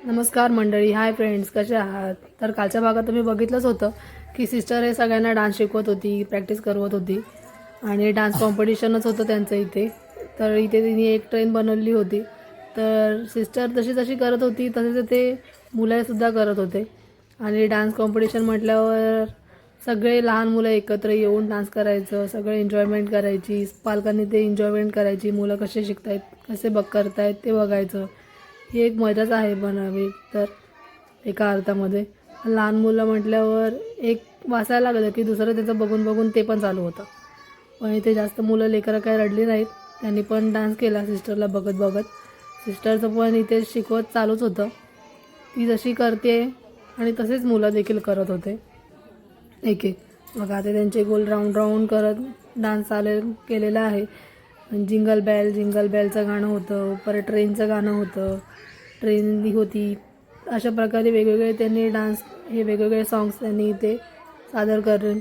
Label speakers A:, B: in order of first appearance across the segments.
A: नमस्कार मंडळी, hi friends, कसे आहात? तर कालच्या भागात तुम्ही बघितलंच होतं की सिस्टर हे सगळ्यांना डान्स शिकवत होती, प्रॅक्टिस करवत होती आणि डान्स कॉम्पिटिशनच होतं त्यांचं इथे. तर इथे तिने एक ट्रेन बनवली होती. तर सिस्टर जशी जशी करत होती तसे ते मुलंसुद्धा करत होते. आणि डान्स कॉम्पिटिशन म्हटल्यावर सगळे लहान मुलं एकत्र येऊन डान्स करायचं, सगळे एन्जॉयमेंट करायची, पालकांनी ते एन्जॉयमेंट करायची, मुलं कसे शिकतायत, कसे करतायत ते बघायचं. ही एक मजाच आहे बनावी तर एका अर्थामध्ये. लहान मुलं म्हटल्यावर एक वाचायला लागलं की दुसरं त्याचं बघून बघून ते पण चालू होतं. पण इथे जास्त मुलं लेकरं काय रडली नाहीत, त्यांनी पण डान्स केला सिस्टरला बघत बघत. सिस्टरचं पण इथे शिकवत चालूच होतं, ती जशी करते आणि तसेच मुलं देखील करत होते एक एक. बघा ते त्यांचे गोल राऊंड राऊंड करत डान्स केलेला आहे. जिंगल बेल जिंगल बेलचं गाणं होतं, परत ट्रेनचं गाणं होतं, ट्रेन होती. अशा प्रकारे वेगवेगळे त्यांनी डान्स, हे वेगवेगळे सॉंग्स त्यांनी इथे सादर करून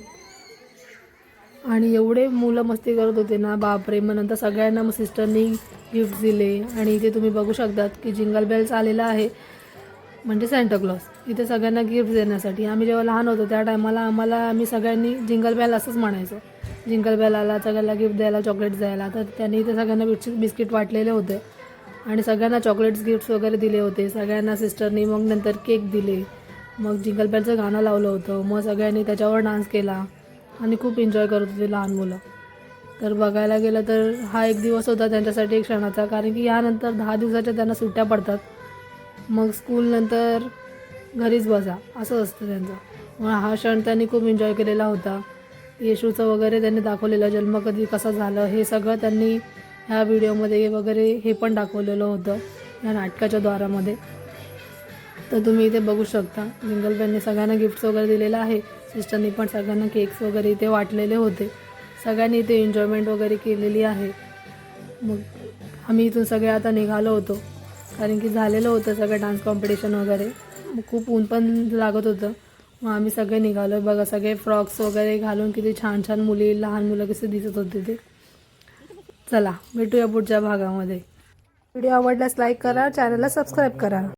A: आणि एवढे मुलं मस्ती करत होते ना, बापरे. मग नंतर सगळ्यांना मग सिस्टरनी गिफ्ट दिले. आणि इथे तुम्ही बघू शकतात की जिंगल बेल्स आलेला आहे, म्हणजे सॅन्टाक्लॉज इथे सगळ्यांना गिफ्ट देण्यासाठी. आम्ही जेव्हा लहान होतो त्या टायमाला आम्ही सगळ्यांनी जिंगल बेल असंच म्हणायचो. जिंगल बेल आला, सगळ्यांना गिफ्ट द्यायला, चॉकलेट्स द्यायला. तर त्यांनी इथे सगळ्यांना बिस्किट वाटलेले होते आणि सगळ्यांना चॉकलेट्स गिफ्ट्स वगैरे दिले होते सगळ्यांना सिस्टरनी. मग नंतर केक दिले, मग जिंगल बेलचं गाणं लावलं होतं, मग सगळ्यांनी त्याच्यावर डान्स केला आणि खूप एन्जॉय करत होते लहान मुलं. तर बघायला गेलं तर हा एक दिवस होता त्यांच्यासाठी एक क्षणाचा, कारण की यानंतर 10 दिवसाच्या त्यांना सुट्ट्या पडतात. मग स्कूलनंतर घरीच बसा असं असतं त्यांचं. मग हा क्षण त्यांनी खूप एन्जॉय केलेला होता. येशूचं वगैरे त्यांनी दाखवलेलं, जन्म कधी कसा झालं हे सगळं त्यांनी ह्या व्हिडिओमध्ये वगैरे हे पण दाखवलेलं होतं या नाटकाच्या द्वारामध्ये. तर तुम्ही इथे बघू शकता जिंगल बेलने सगळ्यांना गिफ्ट्स वगैरे दिलेलं आहे. सिस्टरनी पण सगळ्यांना केक्स वगैरे इथे वाटलेले होते. सगळ्यांनी इथे एन्जॉयमेंट वगैरे केलेली आहे. मग आम्ही इथून सगळे आता निघालो होतो, कारण की झालेलं होतं सगळं डान्स कॉम्पिटिशन वगैरे. मग खूप ऊन पण लागत होतं. मग आम्ही सगळे निघालो. बघा सगळे फ्रॉक्स वगैरे घालून किती छान छान मुली, लहान मुलं कसे दिसत होते ते. चला भेटूया पुढच्या भागामध्ये. व्हिडिओ आवडल्यास लाईक करा, चॅनलला सबस्क्राईब करा.